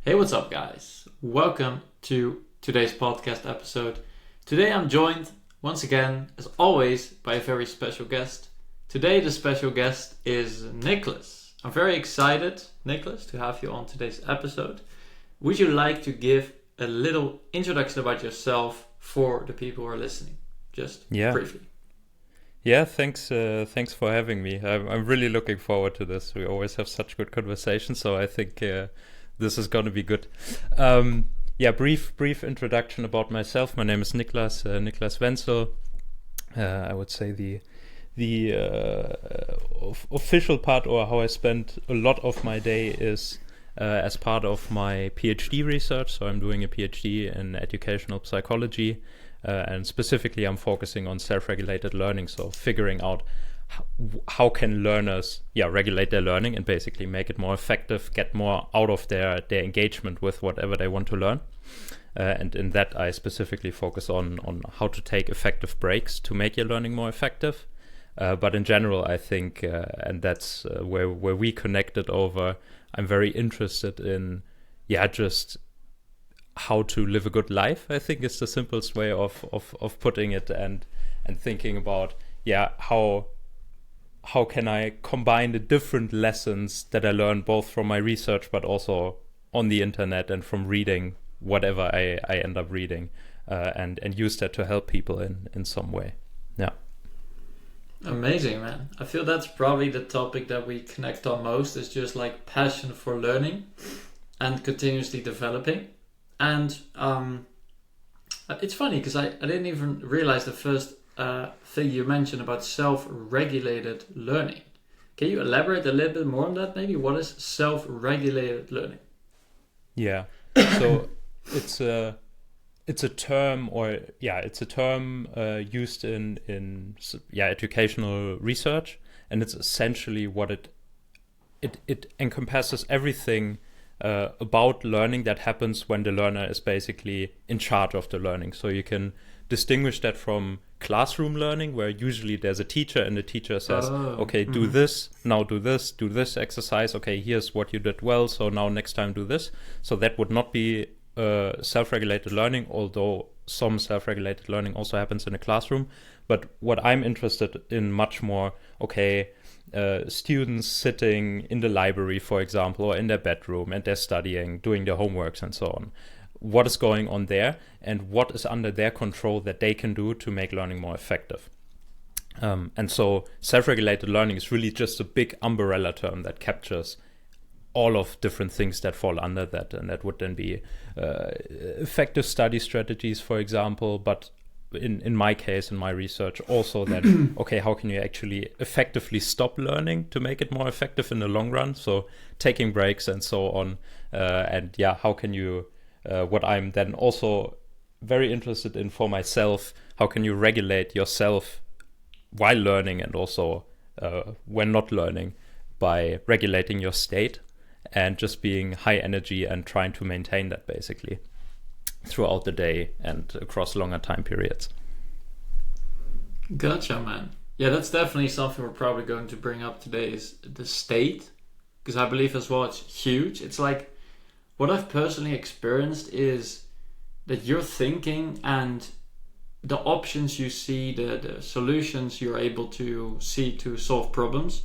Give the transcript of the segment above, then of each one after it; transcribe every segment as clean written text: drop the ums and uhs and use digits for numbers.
Hey, what's up, guys? Welcome to today's podcast episode. Today I'm joined, once again, as always, by a very special guest. Today the special guest is Niklas. I'm very excited, Niklas, to have you on today's episode. Would you like to give a little introduction about yourself for the people who are listening? Just briefly. Yeah, thanks for having me. I'm really looking forward to this. We always have such good conversations, so I think this is going to be good. Brief introduction about myself. My name is Niklas, Niklas Wenzel. I would say the official part, or how I spend a lot of my day, is as part of my PhD research. So I'm doing a PhD in educational psychology, and specifically I'm focusing on self-regulated learning. So figuring out how can learners regulate their learning and basically make it more effective, get more out of their engagement with whatever they want to learn. And in that I specifically focus on how to take effective breaks to make your learning more effective. But in general, I think, and that's where we connected over, I'm very interested in just how to live a good life, I think is the simplest way of putting it, and thinking about how can I combine the different lessons that I learn both from my research but also on the internet and from reading whatever I end up reading, and use that to help people in some way. Yeah. Amazing, man. I feel that's probably the topic that we connect on most, is just like passion for learning and continuously developing. And it's funny because I didn't even realize the first thing you mentioned about self-regulated learning. Can you elaborate a little bit more on that maybe? What is self-regulated learning? Yeah. So it's a term, used in educational research, and it's essentially what it encompasses everything about learning that happens when the learner is basically in charge of the learning. So you can distinguish that from classroom learning, where usually there's a teacher and the teacher says, do this, now do this exercise, okay, here's what you did well, so now next time do this. So that would not be self-regulated learning, although some self-regulated learning also happens in a classroom. But what I'm interested in much more, students sitting in the library, for example, or in their bedroom, and they're studying, doing their homeworks and so on. What is going on there, and what is under their control that they can do to make learning more effective? And so self-regulated learning is really just a big umbrella term that captures all of different things that fall under that. And that would then be effective study strategies, for example, but in my case, in my research, also that, how can you actually effectively stop learning to make it more effective in the long run? So taking breaks and so on. How can you, what I'm then also very interested in for myself, how can you regulate yourself while learning and also when not learning, by regulating your state and just being high energy and trying to maintain that basically throughout the day and across longer time periods. Gotcha, man. Yeah, that's definitely something we're probably going to bring up today, is the state, because I believe as well it's huge. It's like, what I've personally experienced is that your thinking and the options you see, the solutions you're able to see to solve problems,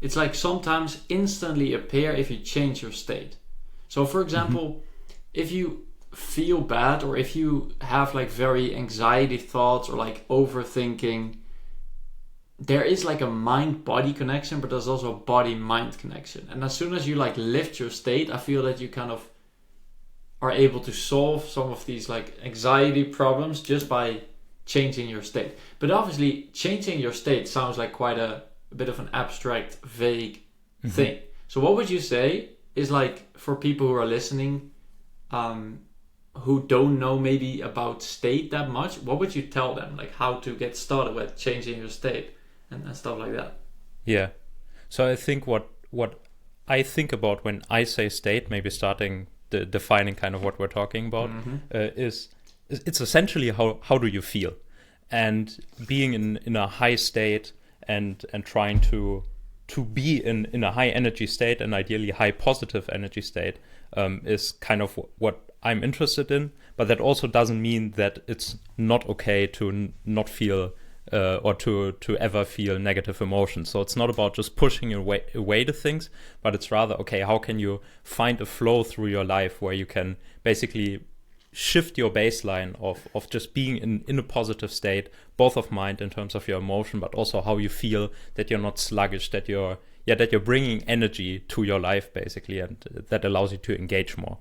it's like sometimes instantly appear if you change your state. So for example, if you feel bad, or if you have like very anxiety thoughts or like overthinking, there is like a mind-body connection, but there's also a body-mind connection. And as soon as you like lift your state, I feel that you kind of are able to solve some of these like anxiety problems just by changing your state. But obviously changing your state sounds like quite a bit of an abstract, vague thing. So what would you say is, like, for people who are listening, who don't know maybe about state that much, what would you tell them, like how to get started with changing your state and stuff like that? Yeah. So I think what I think about when I say state, maybe starting defining kind of what we're talking about, is it's essentially how do you feel, and being in a high state and trying to be in a high energy state, and ideally high positive energy state, is kind of what I'm interested in. But that also doesn't mean that it's not okay to not feel or to ever feel negative emotions. So it's not about just pushing away the things, but it's rather, okay, how can you find a flow through your life where you can basically shift your baseline of just being in a positive state, both of mind in terms of your emotion, but also how you feel, that you're not sluggish, that you're bringing energy to your life, basically, and that allows you to engage more.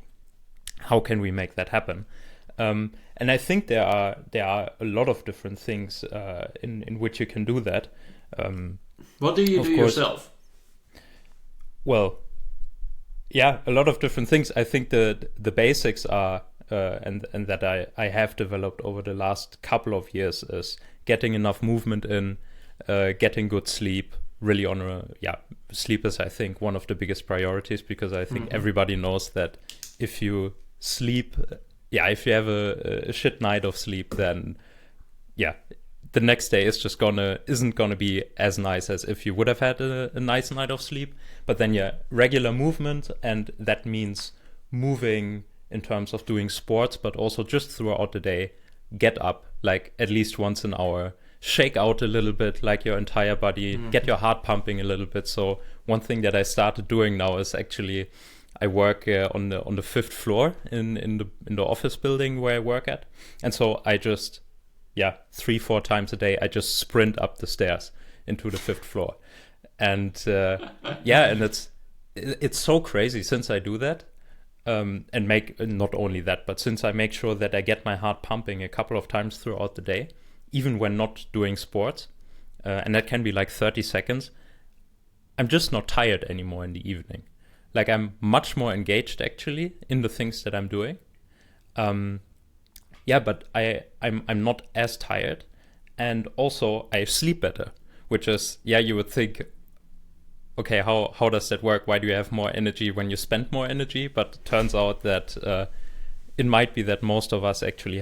How can we make that happen? And I think there are a lot of different things in which you can do that. What do you do yourself? Well, yeah, a lot of different things. I think the basics are, and that I have developed over the last couple of years, is getting enough movement in, getting good sleep. Really sleep is, I think, one of the biggest priorities, because I think everybody knows that if you sleep, if you have a shit night of sleep, then the next day isn't gonna be as nice as if you would have had a nice night of sleep. But then regular movement, and that means moving in terms of doing sports, but also just throughout the day, get up like at least once an hour, shake out a little bit, like your entire body, get your heart pumping a little bit. So one thing that I started doing now is actually, I work on the fifth floor in the office building where I work at, and so I just 3-4 times a day I just sprint up the stairs into the fifth floor, and and it's so crazy since I do that, and make not only that, but since I make sure that I get my heart pumping a couple of times throughout the day, even when not doing sports, and that can be like 30 seconds, I'm just not tired anymore in the evening. Like, I'm much more engaged actually in the things that I'm doing. But I'm not as tired, and also I sleep better, which is, you would think, okay, how does that work? Why do you have more energy when you spend more energy? But it turns out that it might be that most of us actually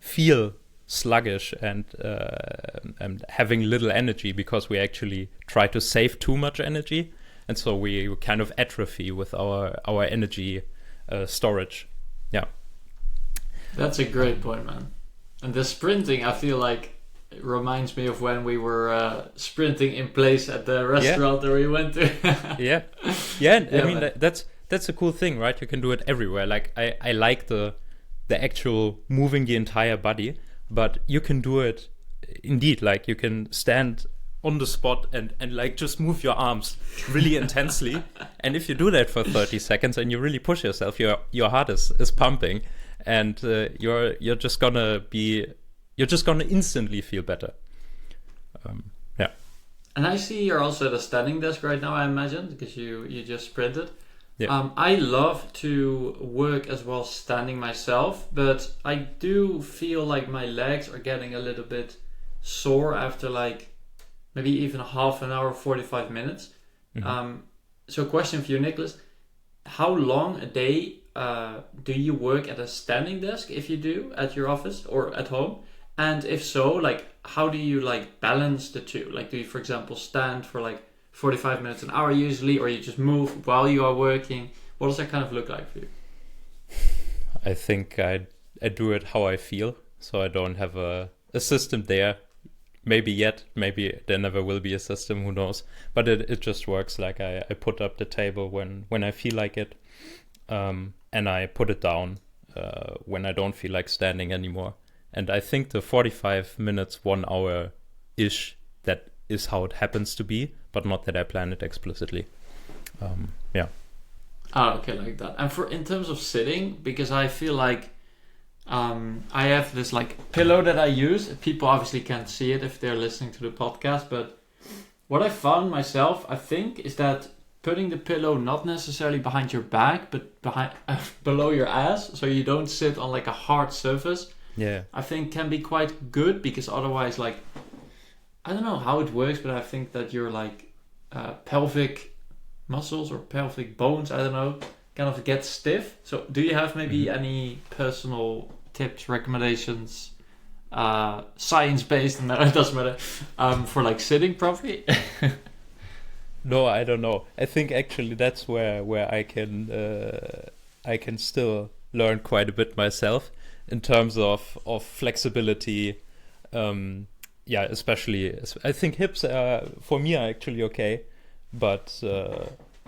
feel sluggish and having little energy because we actually try to save too much energy. And so we kind of atrophy with our energy storage. Yeah. That's a great point, man. And the sprinting, I feel like it reminds me of when we were sprinting in place at the restaurant that we went to. I mean, that's a cool thing, right? You can do it everywhere. Like, I like the actual moving the entire body, but you can do it indeed. Like, you can stand on the spot and like just move your arms really intensely, and if you do that for 30 seconds and you really push yourself, your heart is pumping, and you're just gonna instantly feel better. And I see you're also at a standing desk right now, I imagine, because you just sprinted. I love to work as well standing myself, but I do feel like my legs are getting a little bit sore after like maybe even half an hour, 45 minutes. So question for you, Niklas, how long a day do you work at a standing desk, if you do, at your office or at home? And if so, like, how do you like balance the two? Like, do you, for example, stand for like 45 minutes, an hour usually, or you just move while you are working? What does that kind of look like for you? I think I do it how I feel, so I don't have a system there. Maybe there never will be a system, who knows, but it just works. Like, I put up the table when I feel like it, and I put it down when I don't feel like standing anymore. And I think the 45 minutes, 1 hour ish, that is how it happens to be, but not that I plan it explicitly. Okay, like that. And in terms of sitting, because I feel like I have this like pillow that I use. People obviously can't see it if they're listening to the podcast, but what I found myself, I think, is that putting the pillow not necessarily behind your back, but behind below your ass, so you don't sit on like a hard surface, I think can be quite good, because otherwise, like, I don't know how it works, but I think that your like pelvic muscles or pelvic bones, I don't know, kind of get stiff. So do you have maybe any personal tips, recommendations, science-based, no, it doesn't matter, for like sitting properly? No, I don't know. I think actually that's where I can still learn quite a bit myself in terms of flexibility. Yeah, especially I think hips for me are actually okay, but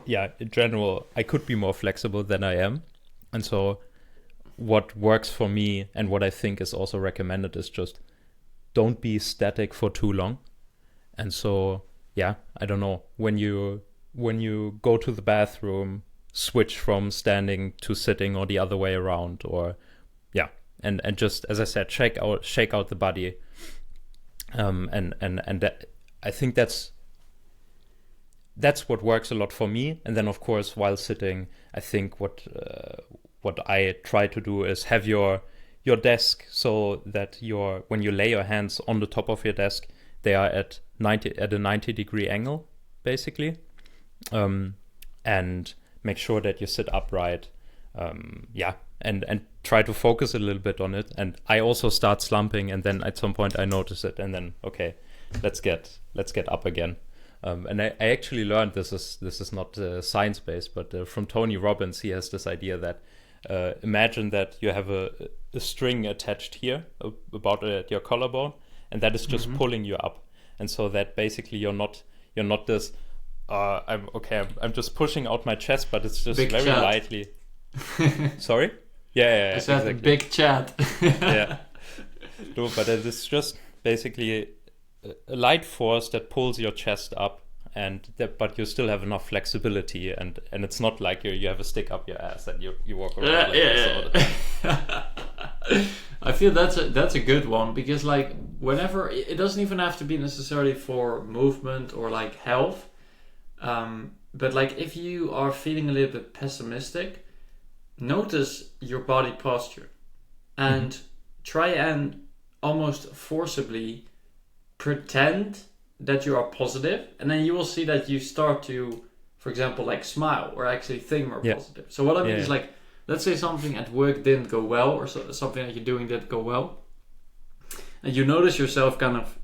yeah, in general I could be more flexible than I am, and so what works for me and what I think is also recommended is just don't be static for too long. And so yeah, I don't know, when you go to the bathroom, switch from standing to sitting or the other way around, or yeah, and just, as I said, shake out the body, and that, I think that's what works a lot for me. And then of course while sitting, I think what I try to do is have your desk so that when you lay your hands on the top of your desk, they are at a 90-degree angle, basically, and make sure that you sit upright. Yeah, and try to focus a little bit on it. And I also start slumping, and then at some point I notice it, and then okay, let's get up again. And I actually learned, this is not science based, but from Tony Robbins. He has this idea that imagine that you have a string attached here about your collarbone, and that is just pulling you up. And so that basically you're not this I'm just pushing out my chest, but it's just big very chat. Lightly. Sorry? Yeah, it's exactly. A big chat. Yeah. No, but it's just basically a light force that pulls your chest up, but you still have enough flexibility, and it's not like you have a stick up your ass and you walk around I feel that's a good one, because like whenever, it doesn't even have to be necessarily for movement or like health, but like if you are feeling a little bit pessimistic, notice your body posture and try and almost forcibly pretend that you are positive, and then you will see that you start to, for example, like smile or actually think more positive. So what I mean is, like, let's say something at work didn't go well, or something that you're doing didn't go well, and you notice yourself kind of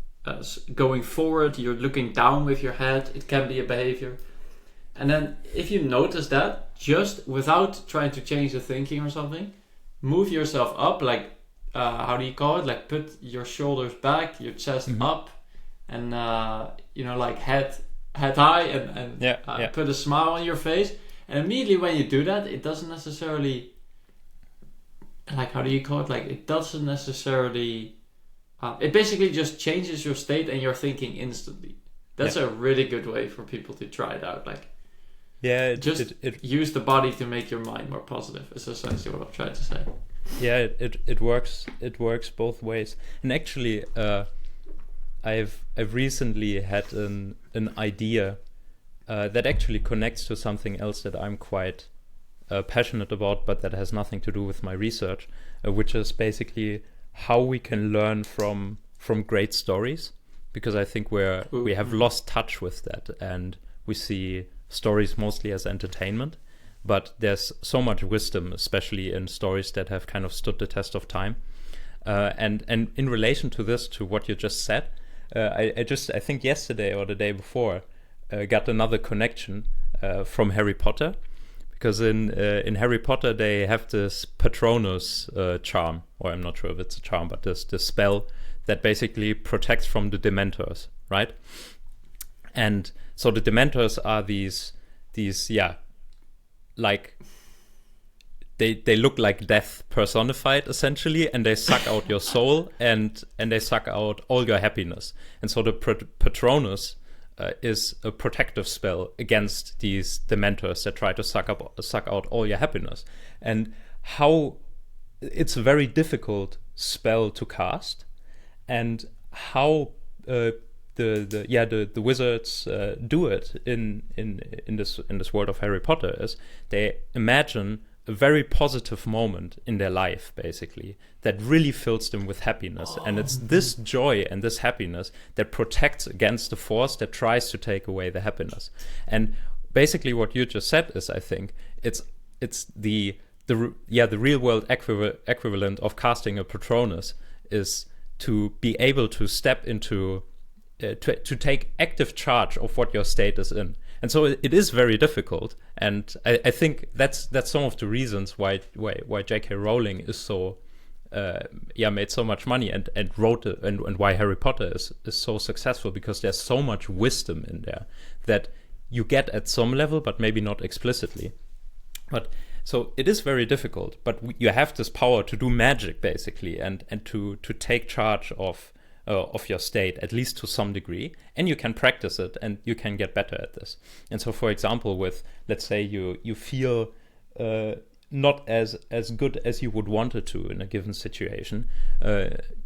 going forward, you're looking down with your head. It can be a behavior. And then if you notice that, just without trying to change the thinking or something, move yourself up, like how do you call it, like put your shoulders back, your chest up, and like head high, and put a smile on your face. And immediately when you do that, it doesn't necessarily, like, how do you call it, like, it doesn't necessarily, it basically just changes your state and your thinking instantly. That's a really good way for people to try it out. Like, use the body to make your mind more positive, is essentially what I'm trying to say. Yeah, it works. It works both ways. And actually, I've recently had an idea that actually connects to something else that I'm quite passionate about, but that has nothing to do with my research, which is basically how we can learn from great stories, because I think we have lost touch with that, and we see stories mostly as entertainment. But there's so much wisdom, especially in stories that have kind of stood the test of time. And in relation to this, to what you just said, I think yesterday or the day before got another connection from Harry Potter, because in Harry Potter they have this Patronus charm, or I'm not sure if it's a charm, but this spell that basically protects from the Dementors, right? And so the Dementors are these like they look like death personified, essentially, and they suck out your soul, and they suck out all your happiness. And so the Patronus is a protective spell against these Dementors that try to suck out all your happiness. And how it's a very difficult spell to cast, and how the wizards do it in this world of Harry Potter is they imagine a very positive moment in their life, basically, that really fills them with happiness. And it's this joy and this happiness that protects against the force that tries to take away the happiness. And basically what you just said is, I think, it's the real world equivalent of casting a Patronus is to be able to step into to take active charge of what your state is in. And so it is very difficult, and I think that's some of the reasons why J.K. Rowling is so made so much money and wrote it, and why Harry Potter is so successful, because there's so much wisdom in there that you get at some level, but maybe not explicitly. But so it is very difficult, but you have this power to do magic basically, and to take charge of your state, at least to some degree, and you can practice it and you can get better at this. And so, for example, with, let's say you feel not as good as you would want it to in a given situation,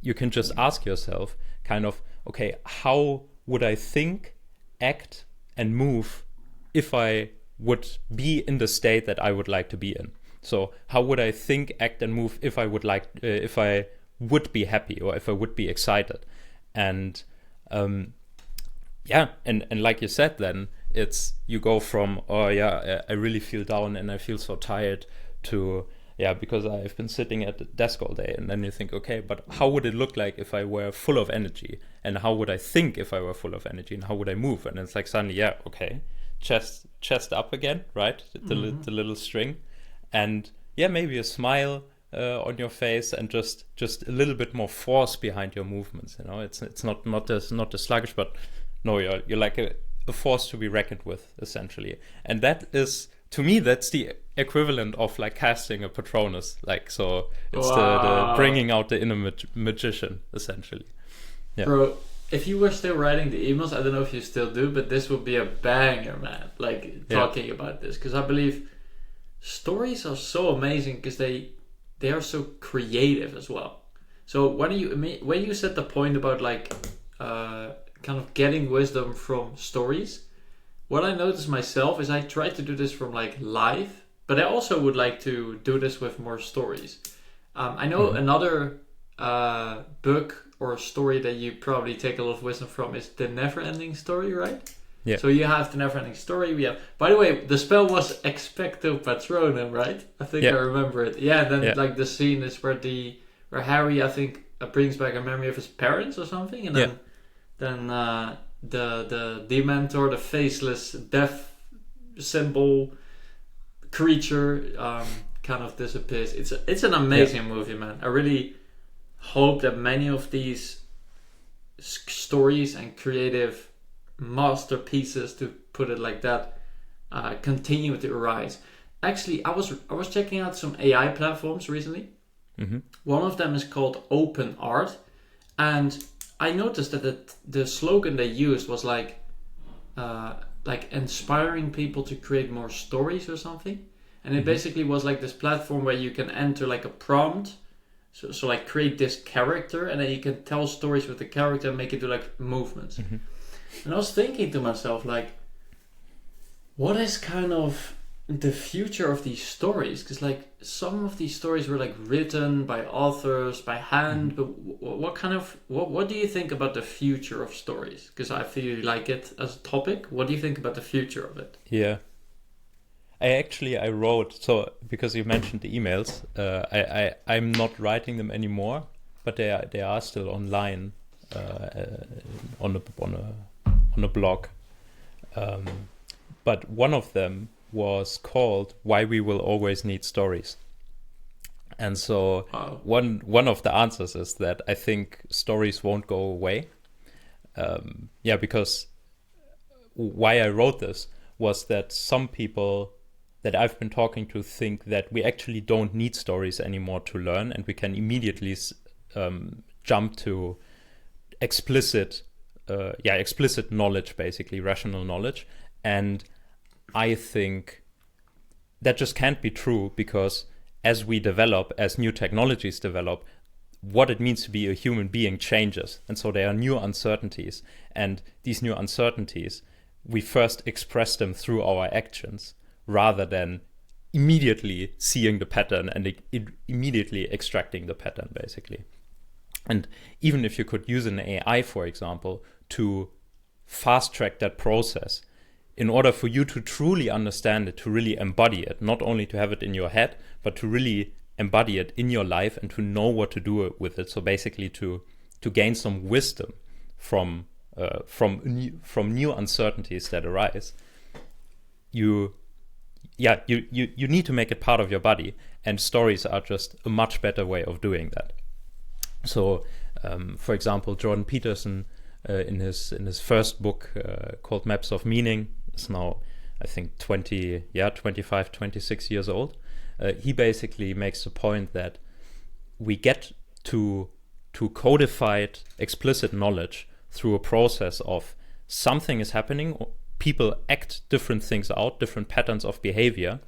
you can just ask yourself kind of, okay, how would I think, act, and move if I would be in the state that I would like to be in? So how would I think, act, and move if I would would be happy, or if I would be excited? And and like you said, then it's, you go from, I really feel down and I feel so tired, to because I've been sitting at the desk all day. And then you think, okay, but how would it look like if I were full of energy? And how would I think if I were full of energy? And how would I move? And it's like suddenly, okay, chest up again, right? The little string, and maybe a smile on your face, and just a little bit more force behind your movements. It's not the sluggish, but no, you're like a force to be reckoned with, essentially. And that is, to me, that's the equivalent of like casting a Patronus. Like, so it's the bringing out the inner magician, essentially. Yeah. Bro, if you were still writing the emails, I don't know if you still do, but this would be a banger, man. Like, talking about this, because I believe stories are so amazing because they are so creative as well. So when you said the point about like kind of getting wisdom from stories, what I noticed myself is I try to do this from like live, but I also would like to do this with more stories. I know another book or story that you probably take a lot of wisdom from is The Never-Ending Story, right? Yeah. So you have The Never-Ending Story. We have, by the way, the spell was Expecto Patronum, right? I think I remember it. Yeah. Then like the scene is where Harry, I think, brings back a memory of his parents or something, and then the Dementor, the faceless death symbol creature, kind of disappears. It's an amazing movie, man. I really hope that many of these stories and creative masterpieces, to put it like that, continue to arise. Actually, I was checking out some AI platforms recently. One of them is called Open Art, and I noticed that the slogan they used was like inspiring people to create more stories or something. And it basically was like this platform where you can enter like a prompt, so like create this character, and then you can tell stories with the character and make it do like movements. And I was thinking to myself, like, what is kind of the future of these stories? Because like some of these stories were like written by authors by hand, but what do you think about the future of stories? Because I feel you like it as a topic. What do you think about the future of it? Yeah, I wrote, so because you mentioned the emails, I'm not writing them anymore, but they are still online on a blog. But one of them was called "Why We Will Always Need Stories." And so one of the answers is that I think stories won't go away. Because why I wrote this was that some people that I've been talking to think that we actually don't need stories anymore to learn, and we can immediately jump to explicit knowledge, basically rational knowledge. And I think that just can't be true, because as we develop, as new technologies develop, what it means to be a human being changes. And so there are new uncertainties. And these new uncertainties, we first express them through our actions, rather than immediately seeing the pattern and immediately extracting the pattern, basically. And even if you could use an AI, for example, to fast track that process, in order for you to truly understand it, to really embody it, not only to have it in your head, but to really embody it in your life and to know what to do with it. So basically to gain some wisdom from new uncertainties that arise. you need to make it part of your body, and stories are just a much better way of doing that. So for example, Jordan Peterson in his first book called Maps of Meaning, is now I think 25, 26 years old. He basically makes the point that we get to codified explicit knowledge through a process of something is happening, people act different things out, different patterns of behavior,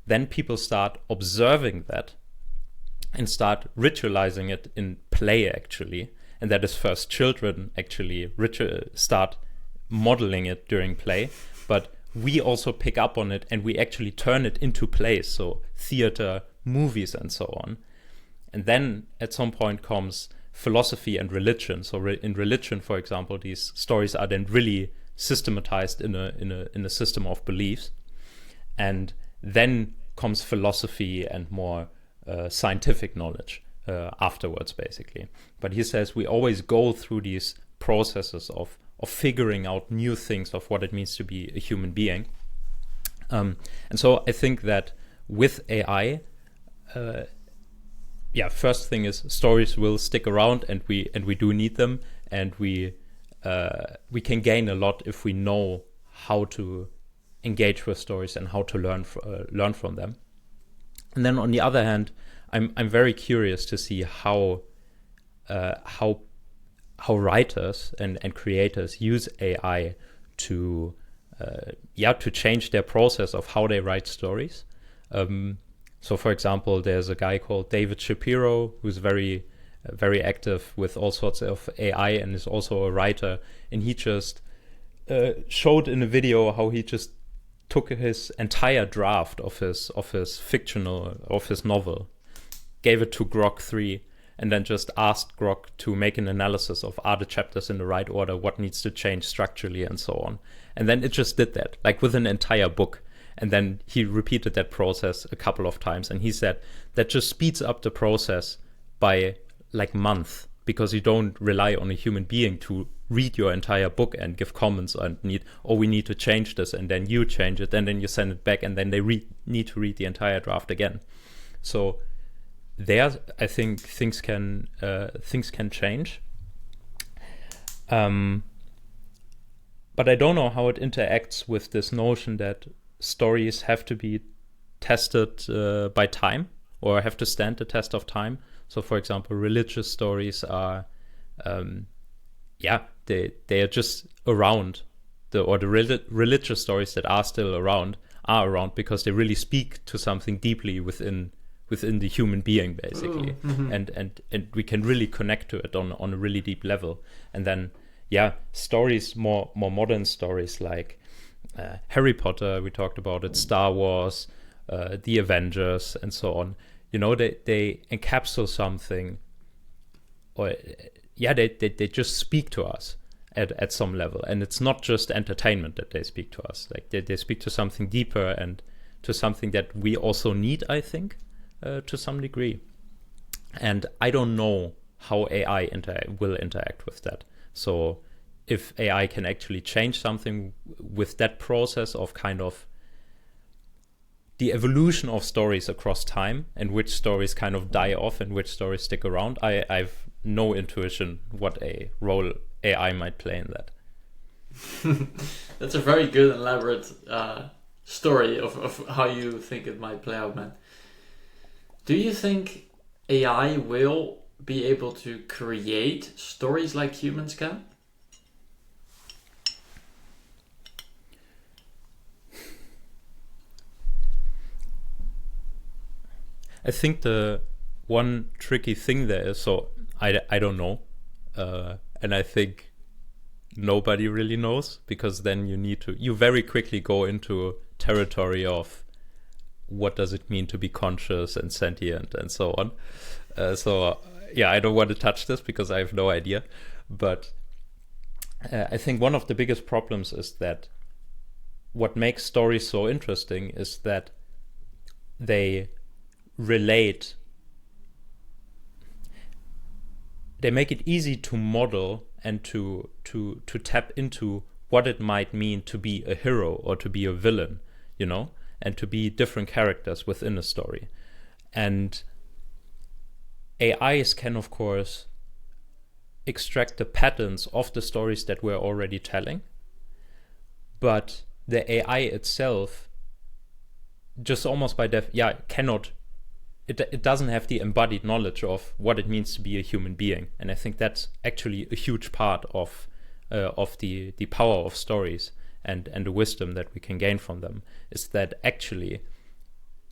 then people start observing that and start ritualizing it in play, actually. And that is first children actually start modeling it during play, but we also pick up on it and we actually turn it into plays, so theater, movies, and so on. And then at some point comes philosophy and religion. So in religion, for example, these stories are then really systematized in a system of beliefs. And then comes philosophy and more scientific knowledge afterwards, basically. But he says we always go through these processes of figuring out new things of what it means to be a human being. And so I think that with AI, first thing is stories will stick around, and we do need them, and we can gain a lot if we know how to engage with stories and how to learn from them. And then on the other hand, I'm very curious to see how writers and creators use AI to change their process of how they write stories. So, for example, there's a guy called David Shapiro who's very active with all sorts of AI and is also a writer. And he just showed in a video how he just took his entire draft of his novel, gave it to Grok 3, and then just asked Grok to make an analysis of, are the chapters in the right order, what needs to change structurally, and so on. And then it just did that, like with an entire book. And then he repeated that process a couple of times. And he said that just speeds up the process by like months, because you don't rely on a human being to read your entire book and give comments and we need to change this, and then you change it, and then you send it back, and then they need to read the entire draft again. So there, I think things can change. But I don't know how it interacts with this notion that stories have to be tested by time, or have to stand the test of time. So, for example, religious stories are, they are just around. The religious stories that are still around are around because they really speak to something deeply within the human being, basically. And we can really connect to it on a really deep level. And then, stories, more modern stories like Harry Potter, we talked about it, Star Wars, the Avengers, and so on. You know, they encapsulate something, or they just speak to us at some level. And it's not just entertainment that they speak to us. Like they speak to something deeper and to something that we also need, I think, to some degree. And I don't know how AI will interact with that. So if AI can actually change something with that process of kind of the evolution of stories across time, and which stories kind of die off and which stories stick around, I've no intuition what a role AI might play in that. That's a very good elaborate story of how you think it might play out, man. Do you think AI will be able to create stories like humans can? I think the one tricky thing there is, so I don't know, and I think nobody really knows, because then you very quickly go into territory of what does it mean to be conscious and sentient and so on. I don't want to touch this because I have no idea, but I think one of the biggest problems is that what makes stories so interesting is that they make it easy to model and to tap into what it might mean to be a hero or to be a villain. and to be different characters within a story. And AIs can, of course, extract the patterns of the stories that we're already telling, but the AI itself just almost by cannot, it doesn't have the embodied knowledge of what it means to be a human being. And I think that's actually a huge part of the power of stories and the wisdom that we can gain from them, is that actually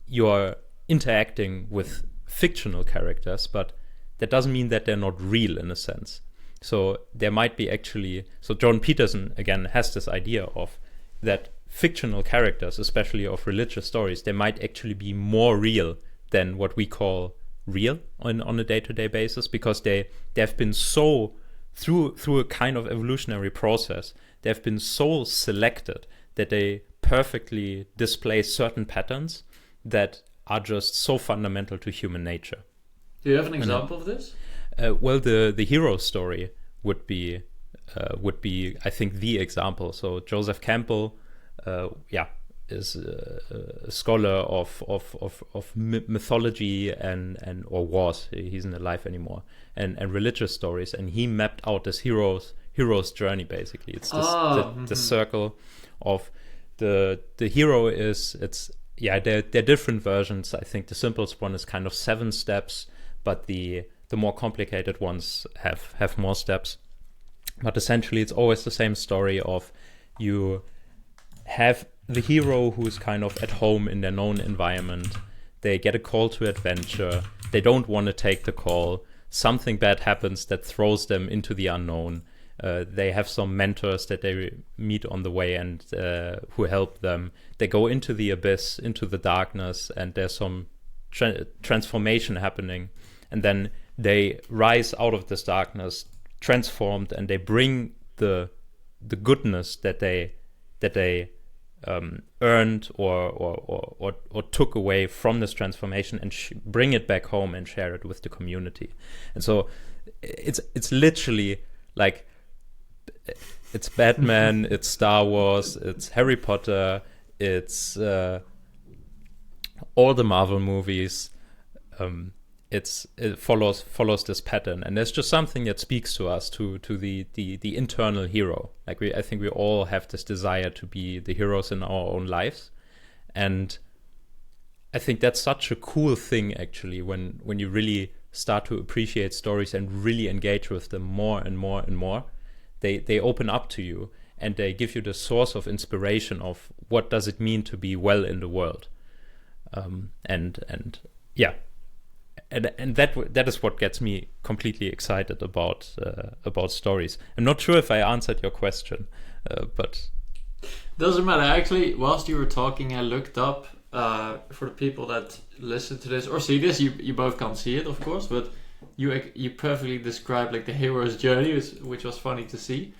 you're interacting with fictional characters, but that doesn't mean that they're not real in a sense. So there might be so Jordan Peterson again has this idea of that fictional characters, especially of religious stories, they might actually be more real than what we call real on a day-to-day basis, because they've been so through a kind of evolutionary process, they've been so selected that they perfectly display certain patterns that are just so fundamental to human nature. Do you have an example of this? Well, the hero story would be I think the example. So Joseph Campbell, is a scholar of mythology and or was, he isn't alive anymore, and religious stories, and he mapped out this hero's journey. Basically, it's this the circle of the hero they're different versions. I think the simplest one is kind of 7 steps, but the more complicated ones have more steps. But essentially, it's always the same story of you have the hero who's kind of at home in their known environment. They get a call to adventure. They don't want to take the call. Something bad happens that throws them into the unknown. They have some mentors that they meet on the way and who help them. They go into the abyss, into the darkness, and there's some transformation happening. And then they rise out of this darkness, transformed, and they bring the goodness that they earned or took away from this transformation and bring it back home and share it with the community. And so it's literally like, it's Batman, it's Star Wars, it's Harry Potter, it's all the Marvel movies. It follows this pattern, and there's just something that speaks to us, to the internal hero. Like I think we all have this desire to be the heroes in our own lives, and I think that's such a cool thing actually when you really start to appreciate stories and really engage with them more and more and more. They open up to you and they give you the source of inspiration of what does it mean to be well in the world, and that is what gets me completely excited about stories. I'm not sure if I answered your question, but doesn't matter. Actually, whilst you were talking, I looked up for the people that listen to this or see this. You both can't see it, of course, but you perfectly described like the hero's journey, which was funny to see.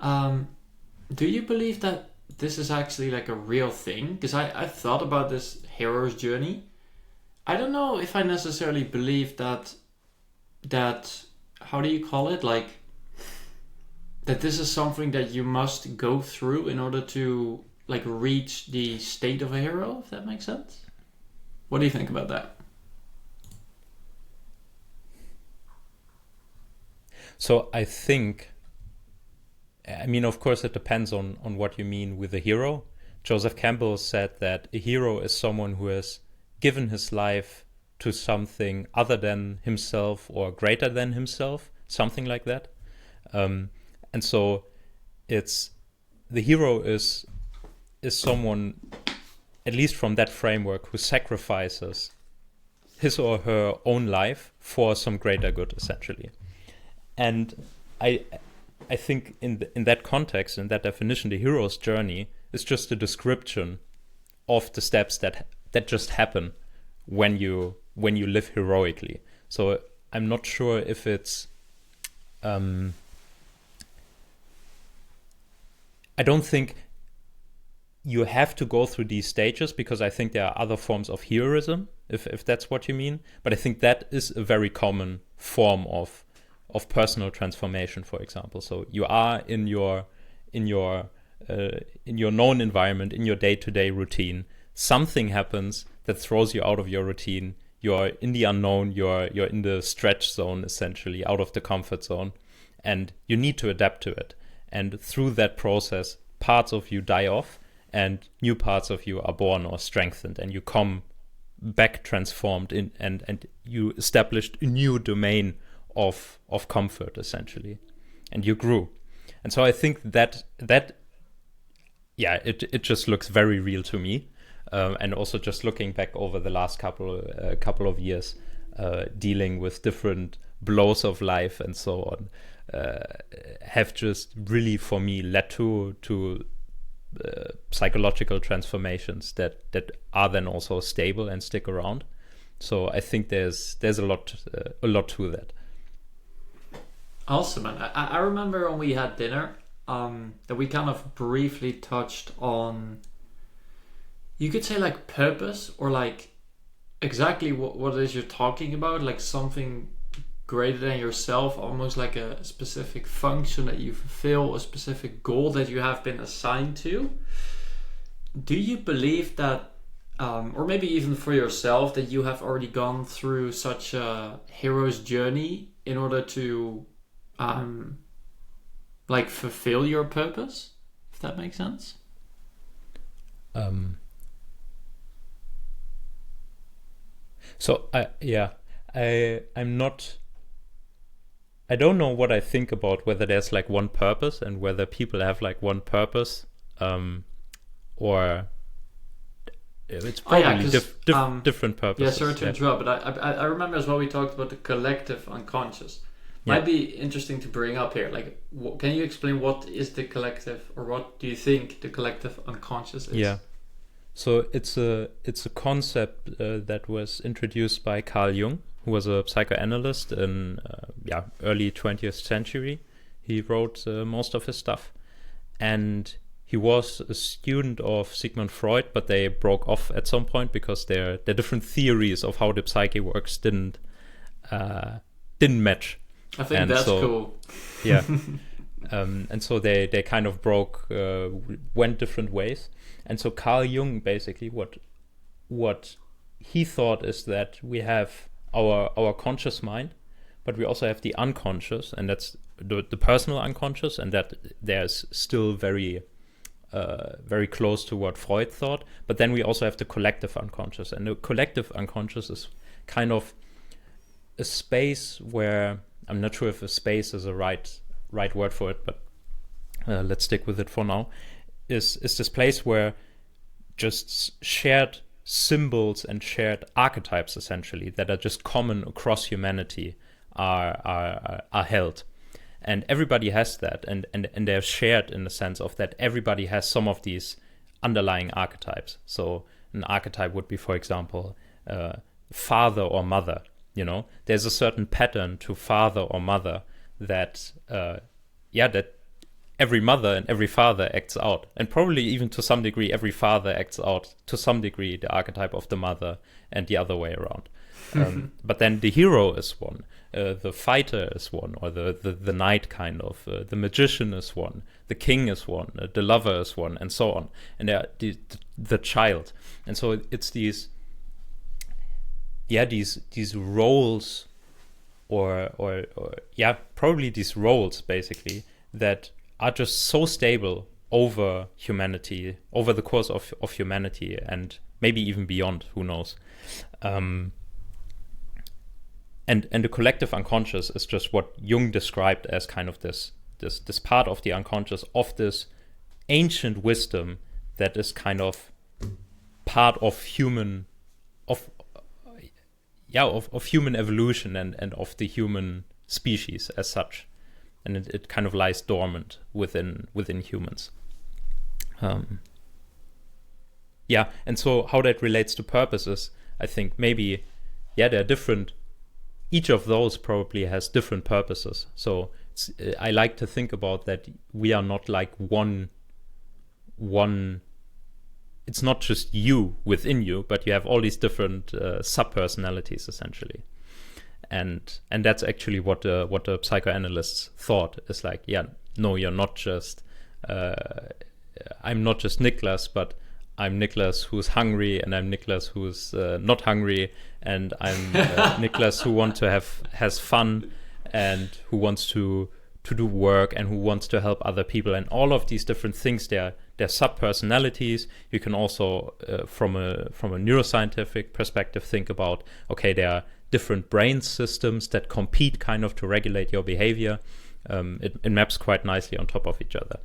Do you believe that this is actually like a real thing? Because I've thought about this hero's journey. I don't know if I necessarily believe that how do you call it, like that this is something that you must go through in order to like reach the state of a hero, if that makes sense. What do you think about that? So I think, I mean, of course it depends on what you mean with a hero. Joseph Campbell said that a hero is someone who has given his life to something other than himself or greater than himself, something like that. And so it's the hero is someone, at least from that framework, who sacrifices his or her own life for some greater good, essentially. And I think in that context, in that definition, the hero's journey is just a description of the steps that just happen when you live heroically. So I'm not sure if it's I don't think you have to go through these stages, because I think there are other forms of heroism, if that's what you mean. But I think that is a very common form of personal transformation, for example. So you are in your in your known environment, in your day-to-day routine, something happens that throws you out of your routine. You're in the unknown, you're in the stretch zone, essentially, out of the comfort zone, and you need to adapt to it. And through that process, parts of you die off and new parts of you are born or strengthened, and you come back transformed in, and you established a new domain of comfort, essentially, and you grew. And so I think that it just looks very real to me. And also just looking back over the last couple of years, dealing with different blows of life and so on, have just really, for me, led to psychological transformations that are then also stable and stick around. So I think there's a lot to that. Awesome, man. I remember when we had dinner, that we kind of briefly touched on, you could say, like, purpose, or like exactly what it is you're talking about, like something greater than yourself, almost like a specific function that you fulfill, a specific goal that you have been assigned to. Do you believe that, or maybe even for yourself, that you have already gone through such a hero's journey in order to like fulfill your purpose, if that makes sense? So I don't know what I think about whether there's like one purpose and whether people have like one purpose, or it's probably different purposes. Yeah, sorry to interrupt, but I remember as well we talked about the collective unconscious. Might be interesting to bring up here. Like, can you explain what is the collective, or what do you think the collective unconscious is? Yeah. So it's a concept that was introduced by Carl Jung, who was a psychoanalyst in early 20th century. He wrote most of his stuff, and he was a student of Sigmund Freud, but they broke off at some point because their different theories of how the psyche works didn't match. I think that's cool. Yeah. And so they kind of went different ways. And so Carl Jung, basically, what he thought is that we have our conscious mind, but we also have the unconscious, and that's the personal unconscious, and that there's still very close to what Freud thought. But then we also have the collective unconscious, and the collective unconscious is kind of a space where, I'm not sure if a space is a right word for it, but let's stick with it for now, is this place where just shared symbols and shared archetypes, essentially, that are just common across humanity are held. And everybody has that, and they're shared in the sense of that everybody has some of these underlying archetypes. So an archetype would be, for example, father or mother. You know, there's a certain pattern to father or mother that that every mother and every father acts out, and probably even to some degree every father acts out to some degree the archetype of the mother, and the other way around. But then the hero is one, the fighter is one, or the knight kind of, the magician is one, the king is one, the lover is one, and so on. And they're the child, and so it's these roles, or probably these roles, basically, that are just so stable over humanity, over the course of humanity, and maybe even beyond, who knows. And the collective unconscious is just what Jung described as kind of this part of the unconscious, of this ancient wisdom that is kind of part of human human evolution and of the human species as such, and it kind of lies dormant within humans. And so how that relates to purposes, I think maybe they're different. Each of those probably has different purposes. So I like to think about that we are not like one. It's not just you within you, but you have all these different sub-personalities, essentially. And that's actually what the psychoanalysts thought, is like, no, you're not just I'm not just Niklas, but I'm Niklas who's hungry, and I'm Niklas who's not hungry, and I'm Niklas who has fun, and who wants to do work, and who wants to help other people, and all of these different things. They're sub-personalities. You can also, from a neuroscientific perspective, think about, okay, there are different brain systems that compete kind of to regulate your behavior. It maps quite nicely on top of each other.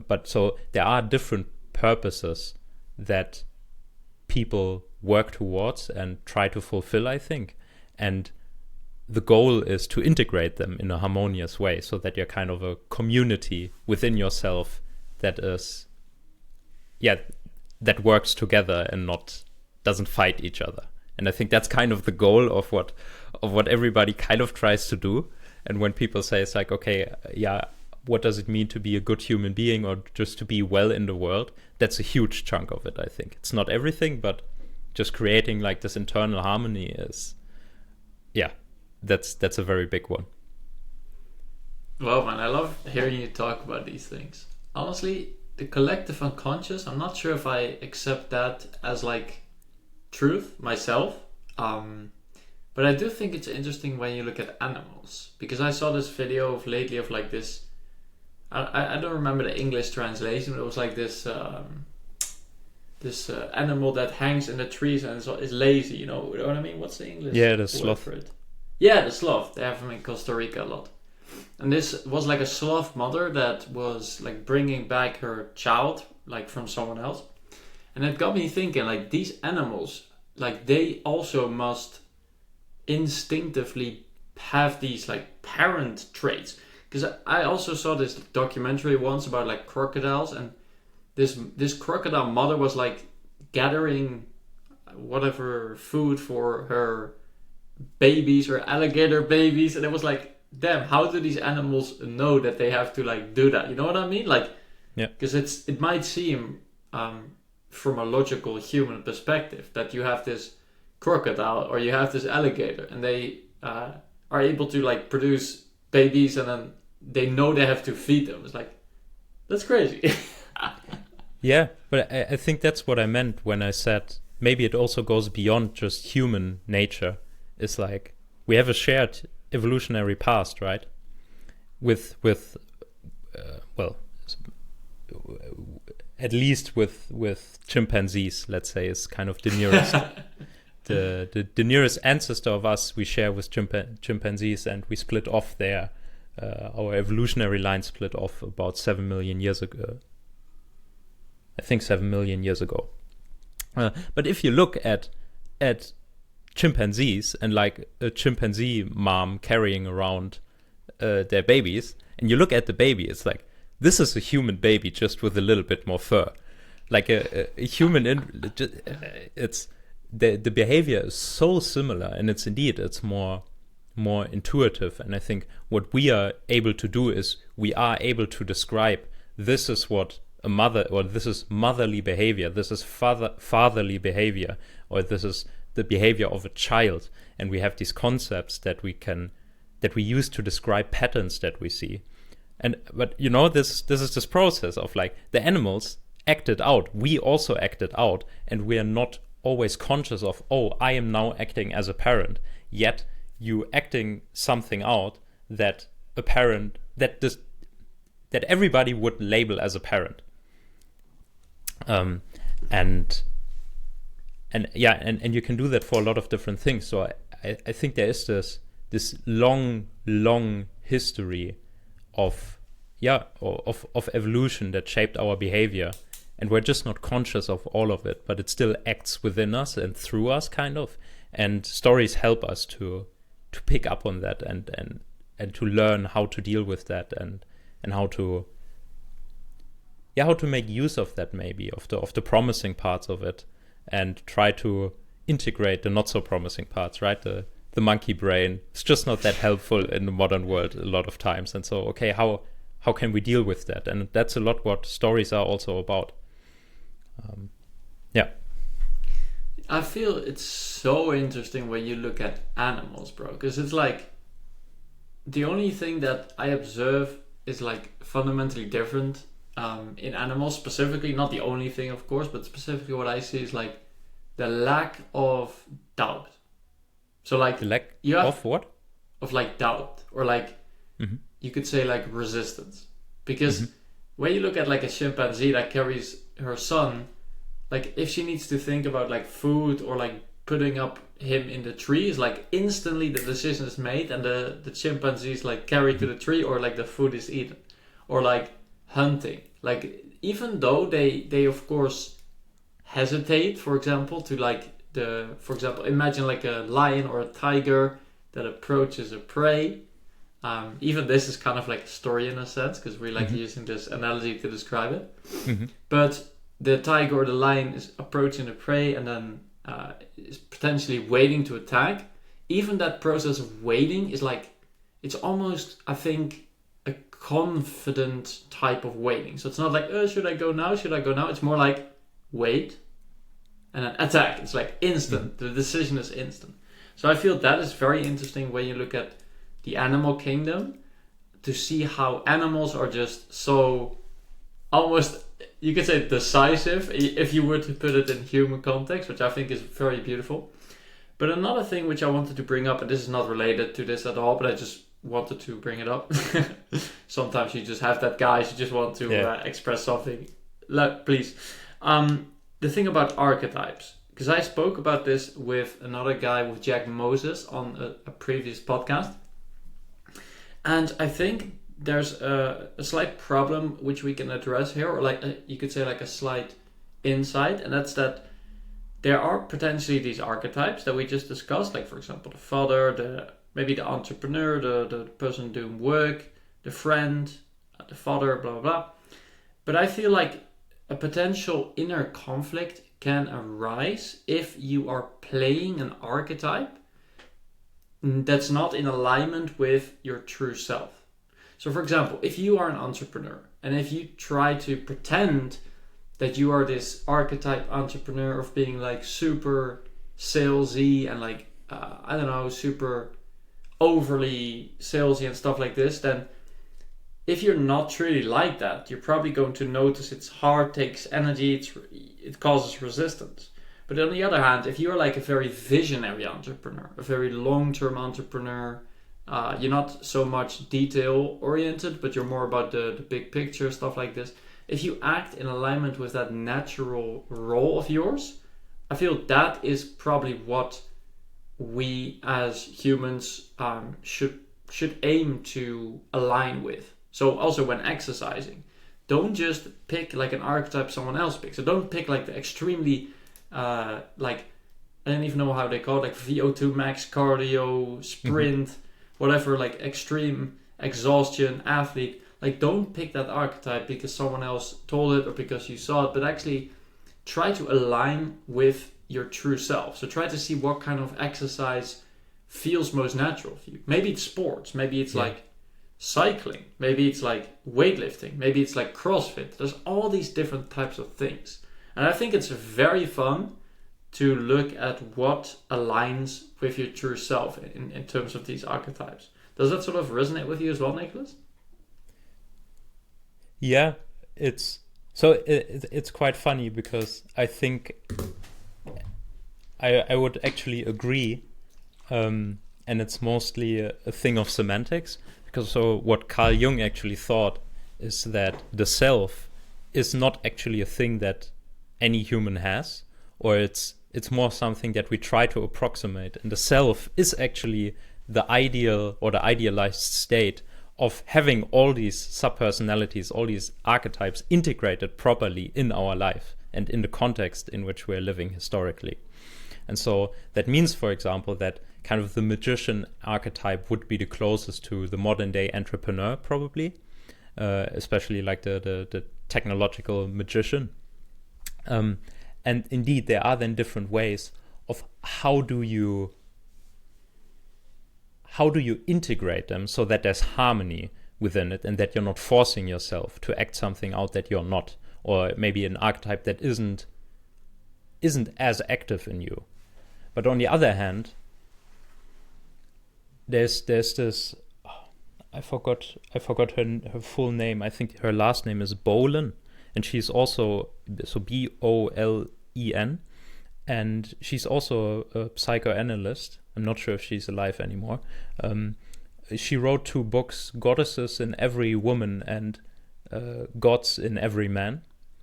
But so there are different purposes that people work towards and try to fulfill, I think. And the goal is to integrate them in a harmonious way, so that you're kind of a community within yourself that is, that works together and doesn't fight each other. And I think that's kind of the goal of what everybody kind of tries to do. And when people say, it's like, okay, what does it mean to be a good human being, or just to be well in the world? That's a huge chunk of it, I think. It's not everything, but just creating like this internal harmony is, that's a very big one. Well, man, I love hearing you talk about these things. Honestly, the collective unconscious, I'm not sure if I accept that as like truth myself. But I do think it's interesting when you look at animals, because I saw this video of lately of like this, I don't remember the English translation, but it was like this animal that hangs in the trees and is lazy, you know what I mean? What's the English the word sloth. for it? Yeah, the sloth. They have them in Costa Rica a lot. And this was like a sloth mother that was like bringing back her child like from someone else. And it got me thinking, like, these animals, like, they also must instinctively have these like parent traits. Because I also saw this documentary once about like crocodiles, and this crocodile mother was like gathering whatever food for her babies or alligator babies, and it was like, damn, how do these animals know that they have to like do that? You know what I mean? Like, yeah, because it might seem from a logical human perspective that you have this crocodile or you have this alligator, and they are able to like produce babies, and then they know they have to feed them. It's like, that's crazy. Yeah, but I think that's what I meant when I said maybe it also goes beyond just human nature. It's like we have a shared evolutionary past, right? With at least with chimpanzees, let's say, is kind of the nearest the nearest ancestor of us we share with chimpanzees, and we split off there. Our evolutionary line split off about 7 million years ago. I think 7 million years ago. But if you look at chimpanzees and like a chimpanzee mom carrying around their babies, and you look at the baby, it's like, this is a human baby just with a little bit more fur. Like a human, it's the behavior is so similar, and it's more intuitive. And I think what we are able to do is we are able to describe, this is what a mother, or this is motherly behavior, this is fatherly behavior, or this is the behavior of a child. And we have these concepts that we use to describe patterns that we see. But you know, this is this process of like the animals acted out, we also acted out, and we are not always conscious of, oh, I am now acting as a parent, yet you acting something out that a parent that everybody would label as a parent. And you can do that for a lot of different things. So I think there is this long history of evolution that shaped our behavior, and we're just not conscious of all of it, but it still acts within us and through us, kind of. And stories help us to pick up on that and to learn how to deal with that, and how to make use of that, maybe of the promising parts of it, and try to integrate the not so promising parts, right? The monkey brain, it's just not that helpful in the modern world a lot of times. And so, okay, how can we deal with that? And that's a lot what stories are also about. I feel it's so interesting when you look at animals, bro, because it's like the only thing that I observe is like fundamentally different in animals specifically, not the only thing of course, but specifically what I see is like the lack of doubt. So like The lack you have of what? of like doubt, or like you could say like resistance, because when you look at like a chimpanzee that carries her son, like if she needs to think about like food or like putting up him in the tree, is like instantly the decision is made and the chimpanzee is like carried to the tree, or like the food is eaten. Or like hunting, like even though they of course hesitate, for example, to like for example, imagine like a lion or a tiger that approaches a prey. Even this is kind of like a story in a sense, because we like using this analogy to describe it. But the tiger or the lion is approaching the prey and then is potentially waiting to attack. Even that process of waiting is like, it's almost, I think, a confident type of waiting. So it's not like, oh, should I go now? Should I go now? It's more like, wait, and then attack. It's like instant. The decision is instant. So I feel that is very interesting when you look at the animal kingdom, to see how animals are just so almost, you could say, decisive, if you were to put it in human context, which I think is very beautiful. But another thing which I wanted to bring up, and this is not related to this at all, but I just wanted to bring it up. Sometimes you just have that, guys, you just want to express something. Please. The thing about archetypes, because I spoke about this with another guy, with Jack Moses, on a previous podcast. And I think there's a slight problem which we can address here, or like you could say like a slight insight, and that's that there are potentially these archetypes that we just discussed, like for example the father, maybe the entrepreneur, the person doing work, the friend, the father, blah blah blah. But I feel like a potential inner conflict can arise if you are playing an archetype that's not in alignment with your true self. So for example, if you are an entrepreneur and if you try to pretend that you are this archetype entrepreneur of being like super salesy and like, I don't know, super overly salesy and stuff like this, then if you're not truly like that, you're probably going to notice it's hard, takes energy, it causes resistance. But on the other hand, if you're like a very visionary entrepreneur, a very long-term entrepreneur, you're not so much detail-oriented, but you're more about the big picture, stuff like this. If you act in alignment with that natural role of yours, I feel that is probably what we as humans should aim to align with. So also when exercising, don't just pick like an archetype someone else picks. So don't pick like the extremely like, I don't even know how they call it, like VO2 max cardio sprint, whatever, like extreme exhaustion athlete. Like don't pick that archetype because someone else told it or because you saw it, but actually try to align with your true self. So try to see what kind of exercise feels most natural for you. Maybe it's sports, maybe it's like cycling, maybe it's like weightlifting, maybe it's like CrossFit. There's all these different types of things. And I think it's very fun to look at what aligns with your true self in terms of these archetypes. Does that sort of resonate with you as well, Niklas? Yeah, it's quite funny because I think I would actually agree, and it's mostly a thing of semantics. Because so what Carl Jung actually thought is that the self is not actually a thing that any human has, or it's more something that we try to approximate. And the self is actually the ideal or the idealized state of having all these subpersonalities, all these archetypes integrated properly in our life and in the context in which we're living historically. And so that means, for example, that kind of the magician archetype would be the closest to the modern day entrepreneur, probably, especially like the technological magician. And indeed, there are then different ways of how do you integrate them so that there's harmony within it and that you're not forcing yourself to act something out that you're not, or maybe an archetype that isn't as active in you. But on the other hand, there's this, I forgot her full name. I think her last name is Bolen, and she's also so Bolen, and she's also a psychoanalyst. I'm not sure if she's alive anymore. She wrote 2 books, Goddesses in Every Woman and Gods in Every Man.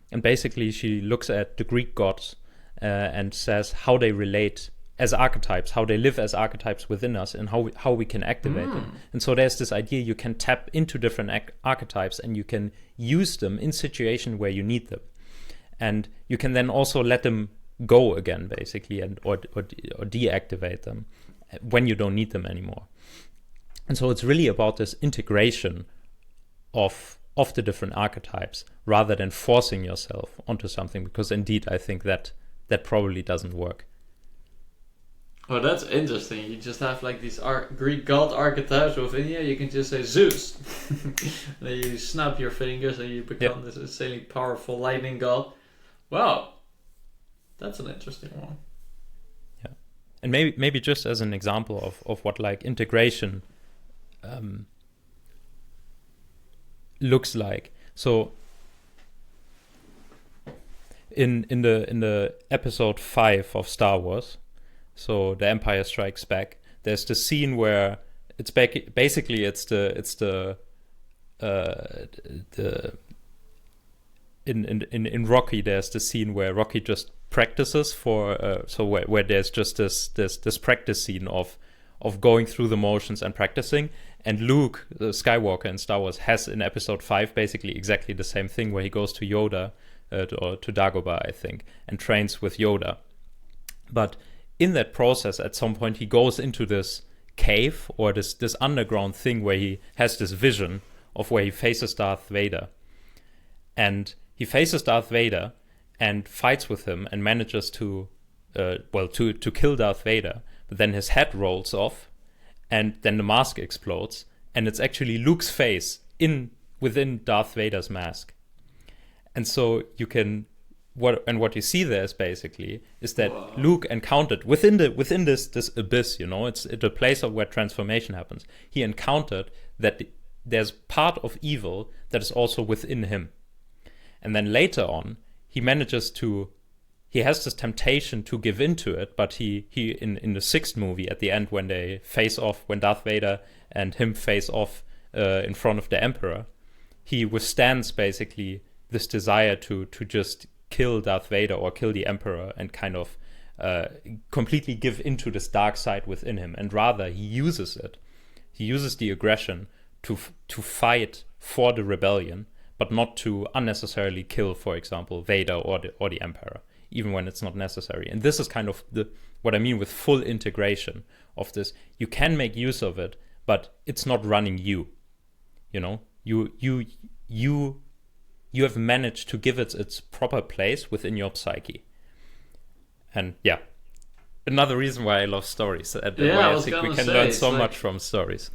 And basically she looks at the Greek gods and says how they relate as archetypes, how they live as archetypes within us, and how we can activate them. And so there's this idea you can tap into different archetypes and you can use them in situations where you need them. And you can then also let them go again, basically, and or deactivate them when you don't need them anymore. And so it's really about this integration of the different archetypes rather than forcing yourself onto something, because indeed I think that probably doesn't work. Oh, that's interesting. You just have like these Greek god archetypes within you. You can just say Zeus. Then you snap your fingers and you become this insanely powerful lightning god. Wow, that's an interesting one. Yeah, and maybe just as an example of what like integration looks like. So in the episode 5 of Star Wars, so The Empire Strikes Back, there's the scene where it's basically in Rocky, there's the scene where Rocky just practices for where there's just this practice scene of going through the motions and practicing. And Luke, the Skywalker in Star Wars, has in episode 5 basically exactly the same thing, where he goes to Yoda or to Dagobah, I think, and trains with Yoda. But in that process, at some point, he goes into this cave or this underground thing where he has this vision of where he faces Darth Vader. And he faces Darth Vader and fights with him and manages to kill Darth Vader. But then his head rolls off, and then the mask explodes, and it's actually Luke's face within Darth Vader's mask. And so what you see there is basically that Luke encountered within this abyss, it's a place of where transformation happens. He encountered that there's part of evil that is also within him. And then later on, he has this temptation to give into it, but he in the 6th movie at the end, when they face off, when Darth Vader and him face off in front of the Emperor, he withstands basically this desire to just kill Darth Vader or kill the Emperor and kind of completely give into this dark side within him, and rather he uses it. He uses the aggression to fight for the rebellion, but not to unnecessarily kill, for example, Vader or the Emperor, even when it's not necessary. And this is kind of what I mean with full integration of this. You can make use of it, but it's not running you. You have managed to give it its proper place within your psyche. And yeah, another reason why I love stories. And why I think we can learn so much from stories.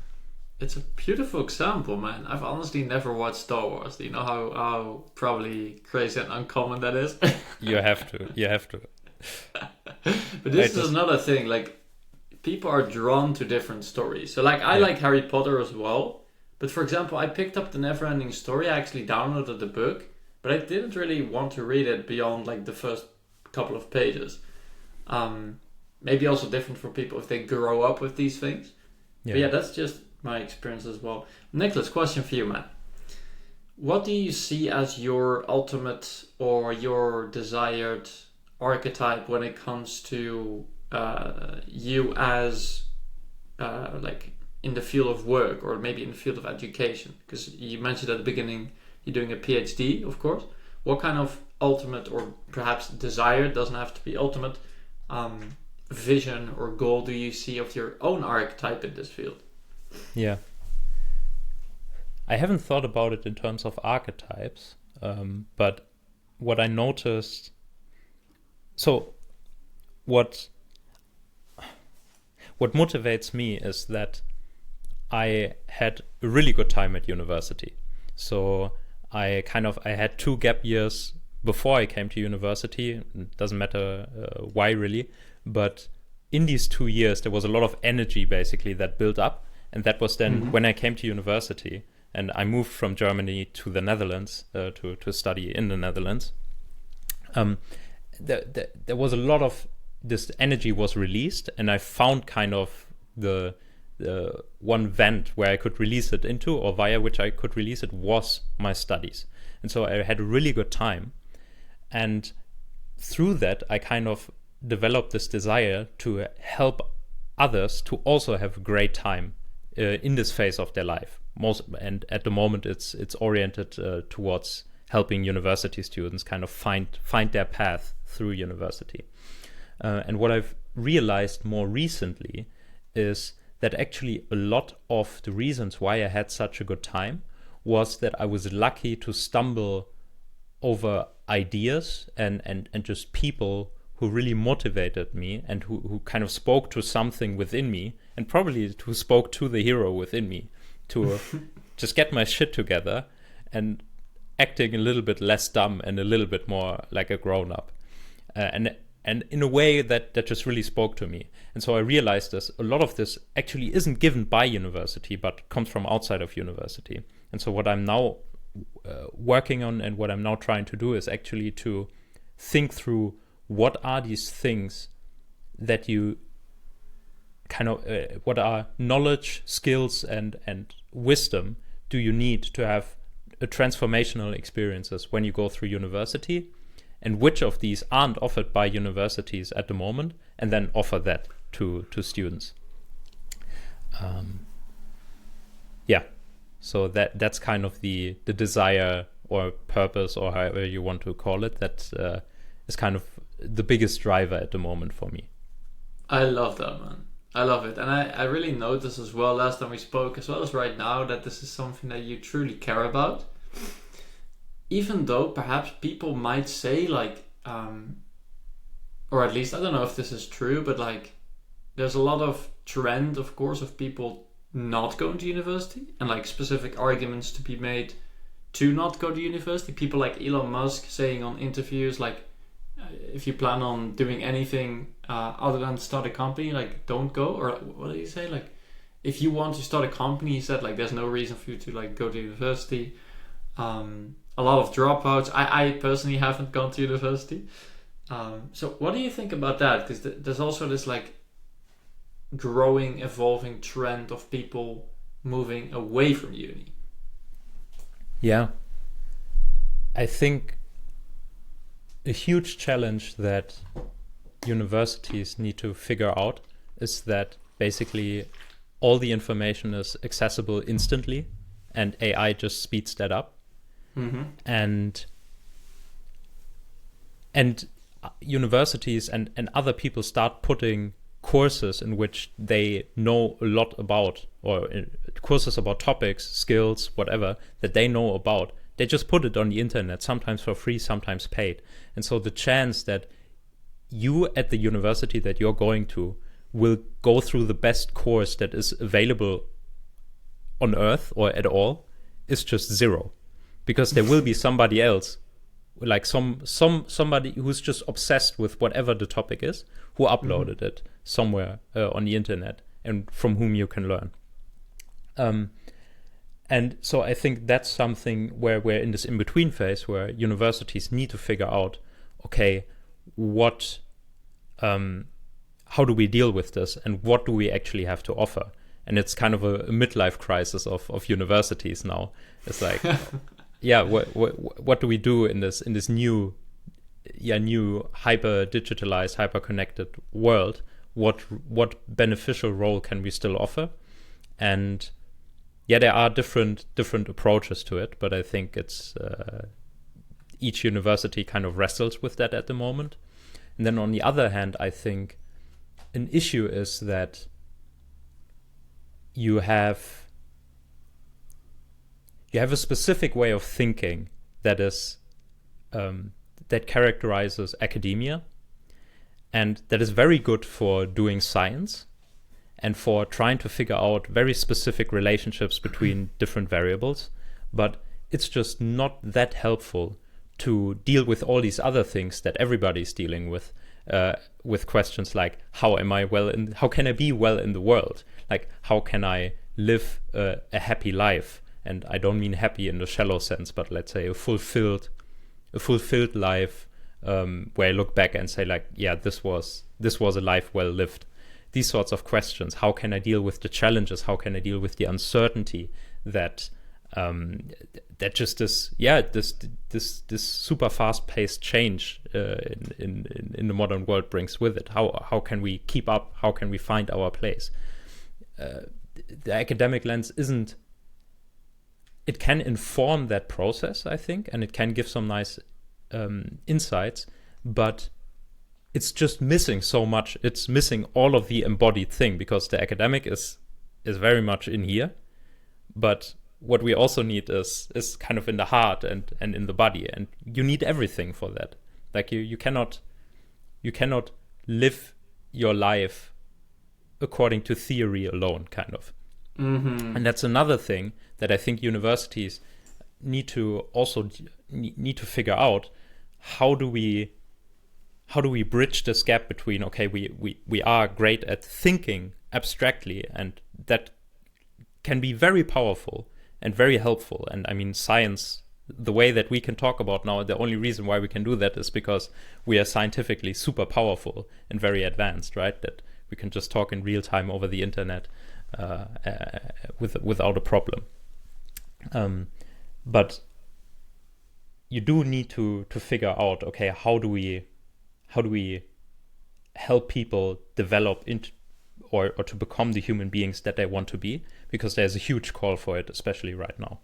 It's a beautiful example, man. I've honestly never watched Star Wars. Do you know how probably crazy and uncommon that is? You have to. But this is another thing. Like, people are drawn to different stories. So, like, I like Harry Potter as well. But for example, I picked up the Neverending Story. I actually downloaded the book, but I didn't really want to read it beyond like the first couple of pages. Maybe also different for people if they grow up with these things. Yeah. But yeah, that's just my experience as well. Niklas, question for you, man. What do you see as your ultimate or your desired archetype when it comes to you as like in the field of work, or maybe in the field of education? Because you mentioned at the beginning you're doing a PhD, of course. What kind of ultimate, or perhaps desired, doesn't have to be ultimate, vision or goal do you see of your own archetype in this field? Yeah. I haven't thought about it in terms of archetypes, but what I noticed... So, what motivates me is that I had a really good time at university. So I had 2 gap years before I came to university. It doesn't matter why really, but in these 2 years there was a lot of energy basically that built up, And that was then when I came to university, and I moved from Germany to the Netherlands to study in the Netherlands. There was a lot of this energy was released, and I found kind of the one vent where I could release it into, or via which I could release it, was my studies. And so I had a really good time. And through that, I kind of developed this desire to help others to also have a great time in this phase of their life. And at the moment, it's oriented towards helping university students kind of find their path through university. And what I've realized more recently is that actually a lot of the reasons why I had such a good time was that I was lucky to stumble over ideas and just people who really motivated me, and who kind of spoke to something within me, and probably who spoke to the hero within me, to just get my shit together and acting a little bit less dumb and a little bit more like a grown-up. And in a way that just really spoke to me. And so I realized this, a lot of this actually isn't given by university, but comes from outside of university. And so what I'm now working on, and what I'm now trying to do, is actually to think through what are these things that you kind of, what are knowledge, skills, and wisdom do you need to have a transformational experiences when you go through university, and which of these aren't offered by universities at the moment, and then offer that to students. So that's kind of the desire or purpose, or however you want to call it, that is kind of the biggest driver at the moment for me. I love that, man. I love it. And I really noticed as well last time we spoke, as well as right now, that this is something that you truly care about. Even though perhaps people might say, like, or at least I don't know if this is true, but like there's a lot of trend, of course, of people not going to university, and like specific arguments to be made to not go to university. People like Elon Musk saying on interviews, like, if you plan on doing anything other than start a company, like, don't go. Or what did he say? Like, if you want to start a company, he said, like, there's no reason for you to like go to university. A lot of dropouts. I personally haven't gone to university. So what do you think about that? Because there's also this like growing, evolving trend of people moving away from uni. Yeah. I think a huge challenge that universities need to figure out is that basically all the information is accessible instantly, and AI just speeds that up. Mm-hmm. And universities and other people start putting courses in which they know a lot about, or courses about topics, skills, whatever, that they know about. They just put it on the internet, sometimes for free, sometimes paid. And so the chance that you at the university that you're going to will go through the best course that is available on Earth or at all is just zero. Because there will be somebody else, like somebody who's just obsessed with whatever the topic is, who uploaded it somewhere on the internet, and from whom you can learn. And so I think that's something where we're in this in-between phase, where universities need to figure out, okay, how do we deal with this, and what do we actually have to offer? And it's kind of a midlife crisis of universities now. It's like, yeah, what do we do in this new hyper digitalized, hyper connected world? What beneficial role can we still offer? And yeah, there are different approaches to it, but I think it's each university kind of wrestles with that at the moment. And then on the other hand, I think an issue is that you have a specific way of thinking that is that characterizes academia, and that is very good for doing science and for trying to figure out very specific relationships between different variables, but it's just not that helpful to deal with all these other things that everybody's dealing with questions like how can I be well in the world? Like, how can I live a happy life. And I don't mean happy in the shallow sense, but let's say a fulfilled life, where I look back and say like, yeah, this was a life well lived. These sorts of questions. How can I deal with the challenges? How can I deal with the uncertainty that just this super fast paced change in the modern world brings with it? How can we keep up? How can we find our place? The academic lens isn't. It can inform that process, I think, and it can give some nice insights, but it's just missing so much. It's missing all of the embodied thing, because the academic is very much in here, but what we also need is kind of in the heart and in the body, and you need everything for that. Like you cannot live your life according to theory alone, kind of. Mm-hmm. And that's another thing that I think universities need to figure out. How do we bridge this gap between, okay, we are great at thinking abstractly, and that can be very powerful and very helpful. And I mean, science, the way that we can talk about now, the only reason why we can do that is because we are scientifically super powerful and very advanced, right? That we can just talk in real time over the internet without a problem. But you do need to figure out, okay, how do we help people develop into or to become the human beings that they want to be, because there's a huge call for it, especially right now.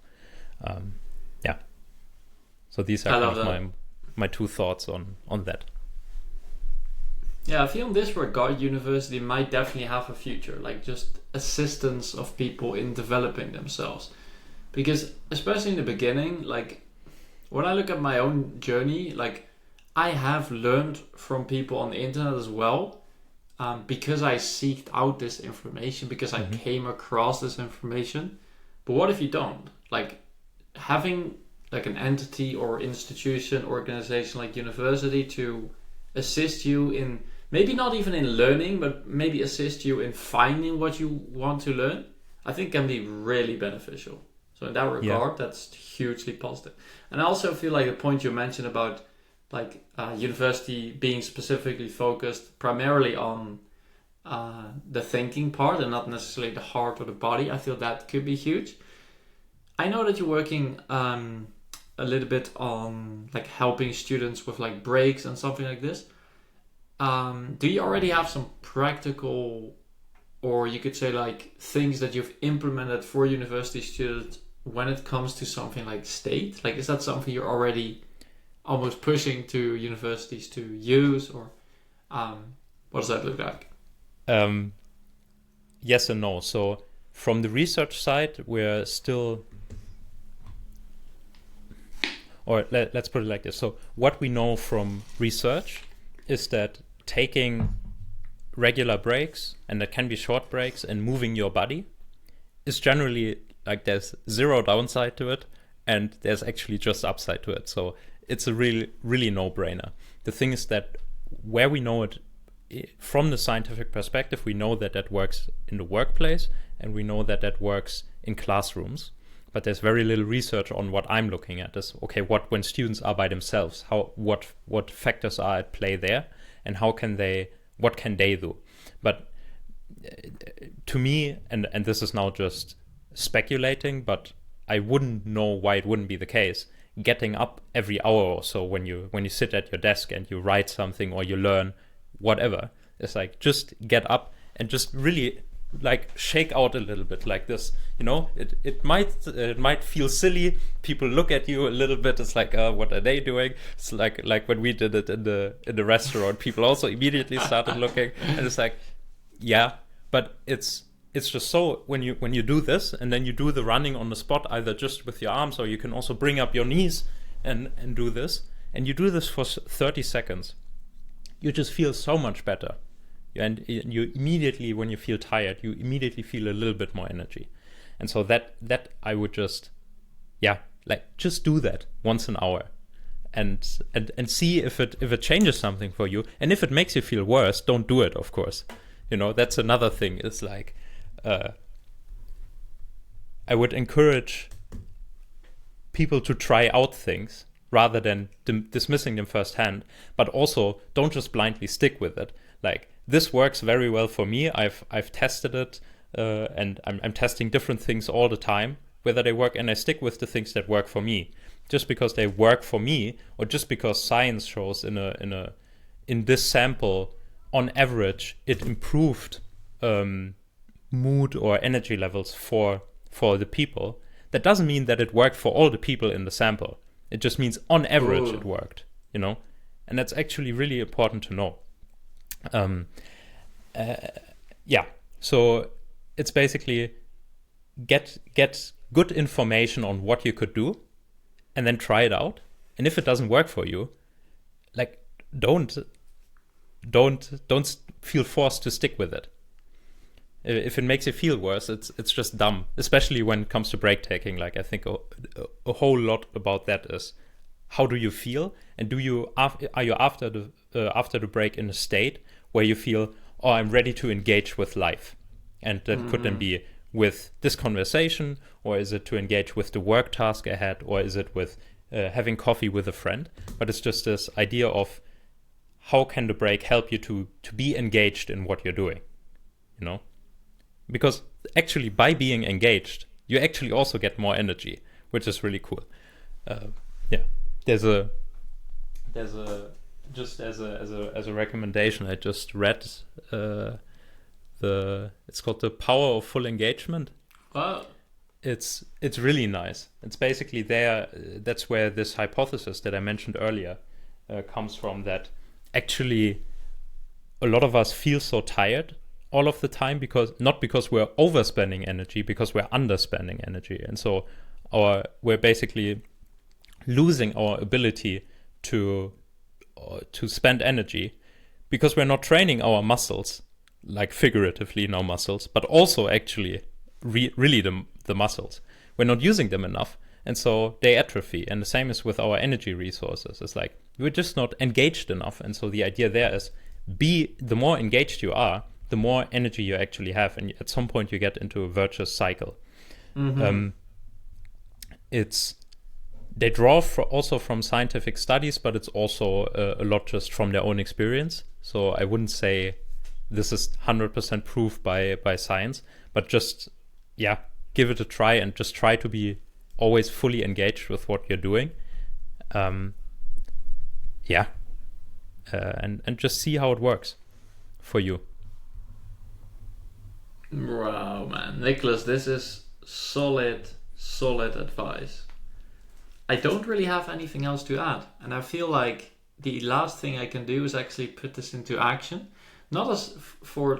So these are kind of my two thoughts on that. Yeah, I feel in this regard, university might definitely have a future, like just assistance of people in developing themselves. Because especially in the beginning, like when I look at my own journey, like I have learned from people on the internet as well, because I seeked out this information, because I came across this information. But what if you don't? Like having like an entity or institution, organization like university to assist you in, maybe not even in learning, but maybe assist you in finding what you want to learn, I think can be really beneficial. So in that regard, that's hugely positive. And I also feel like the point you mentioned about like university being specifically focused primarily on the thinking part and not necessarily the heart or the body, I feel that could be huge. I know that you're working a little bit on like helping students with like breaks and something like this. Do you already have some practical, or you could say like things that you've implemented for university students when it comes to something like state? Like, is that something you're already almost pushing to universities to use, or what does that look like? Yes and no. So from the research side, we're still, or let's put it like this. So what we know from research is that taking regular breaks, and that can be short breaks, and moving your body is generally like there's zero downside to it, and there's actually just upside to it. So it's a really no-brainer. The thing is that where we know it from the scientific perspective, we know that works in the workplace, and we know that works in classrooms. But there's very little research on what I'm looking at is, okay, when students are by themselves, what factors are at play there, and what can they do? But to me, and this is now just speculating, but I wouldn't know why it wouldn't be the case. Getting up every hour or so when you sit at your desk and you write something or you learn whatever, it's like just get up and just really like shake out a little bit like this. You know, it might feel silly. People look at you a little bit. It's like, what are they doing? It's like when we did it in the restaurant. People also immediately started looking, and it's like, yeah, but it's just so when you do this and then you do the running on the spot, either just with your arms, or you can also bring up your knees and do this, and you do this for 30 seconds, you just feel so much better. And you immediately, when you feel tired, you immediately feel a little bit more energy. And so that I would just do that once an hour and see if it changes something for you. And if it makes you feel worse, don't do it, of course. You know, that's another thing. It's like I would encourage people to try out things rather than dismissing them firsthand, but also don't just blindly stick with it. Like, this works very well for me. I've tested it, and I'm testing different things all the time, whether they work, and I stick with the things that work for me. Just because they work for me, or just because science shows in this sample, on average, it improved mood or energy levels for the people. That doesn't mean that it worked for all the people in the sample. It just means on average it worked, you know? And that's actually really important to know. So it's basically get good information on what you could do, and then try it out. And if it doesn't work for you, like, don't feel forced to stick with it. If it makes you feel worse, it's just dumb, especially when it comes to break taking. Like, I think a whole lot about that is, how do you feel, and are you after the break in a state where you feel, oh, I'm ready to engage with life, and that could then be with this conversation, or is it to engage with the work task ahead, or is it with having coffee with a friend? But it's just this idea of, how can the break help you to be engaged in what you're doing, you know? Because actually, by being engaged, you actually also get more energy, which is really cool. There's a just as a recommendation, I just read it's called The Power of Full Engagement. Oh. It's really nice. It's basically that's where this hypothesis that I mentioned earlier comes from, that actually a lot of us feel so tired all of the time, not because we're overspending energy, because we're underspending energy. And so we're basically losing our ability to spend energy, because we're not training our muscles, like figuratively in our muscles, but also actually really the muscles. We're not using them enough, and so they atrophy. And the same is with our energy resources. It's like, we're just not engaged enough. And so the idea there is, the more engaged you are, the more energy you actually have, and at some point you get into a virtuous cycle. They draw also from scientific studies, but it's also a lot just from their own experience. So I wouldn't say this is 100% proof by science, but just, give it a try, and just try to be always fully engaged with what you're doing. And just see how it works for you. Wow, man. Niklas, this is solid advice. I don't really have anything else to add, and I feel like the last thing I can do is actually put this into action. Not as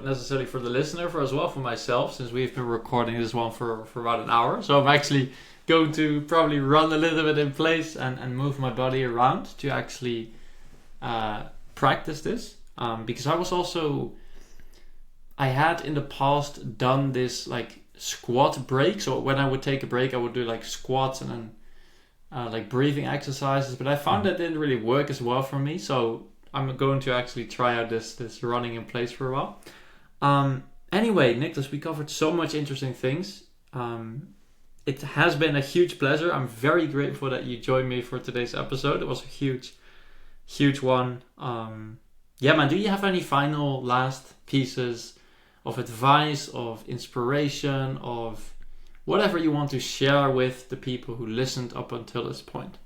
necessarily for the listener, as well for myself, since we've been recording this one for about an hour. So I'm actually going to probably run a little bit in place and move my body around to actually practice this. Because I had in the past done this like squat break. So when I would take a break, I would do like squats and then like breathing exercises. But I found that didn't really work as well for me. So I'm going to actually try out this running in place for a while. Anyway, Niklas, we covered so much interesting things. It has been a huge pleasure. I'm very grateful that you joined me for today's episode. It was a huge one. Man, do you have any final last pieces of advice, of inspiration, of whatever you want to share with the people who listened up until this point?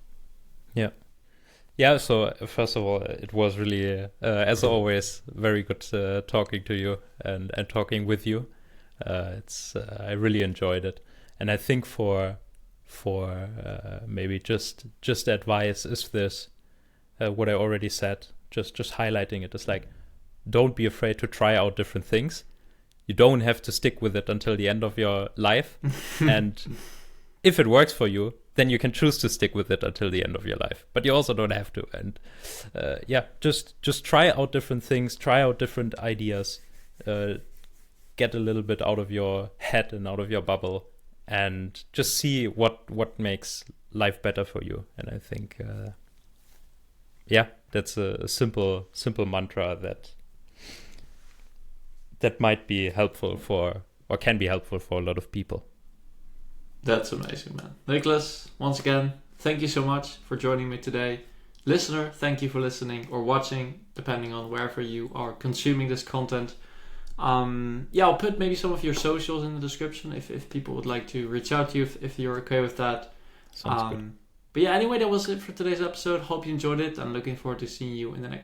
So first of all, it was really, as always, very good talking to you and talking with you. I really enjoyed it. And I think for maybe just advice is this, what I already said, just highlighting it is like, don't be afraid to try out different things. You don't have to stick with it until the end of your life. And if it works for you, then you can choose to stick with it until the end of your life. But you also don't have to. And just try out different things, try out different ideas, get a little bit out of your head and out of your bubble, and just see what makes life better for you. And I think, that's a simple mantra that might be helpful or can be helpful for a lot of people. That's amazing, man. Niklas, once again, thank you so much for joining me today. Listener, thank you for listening or watching, depending on wherever you are consuming this content. I'll put maybe some of your socials in the description if people would like to reach out to you if you're okay with that. Sounds good. But yeah, anyway, that was it for today's episode. Hope you enjoyed it. I'm looking forward to seeing you in the next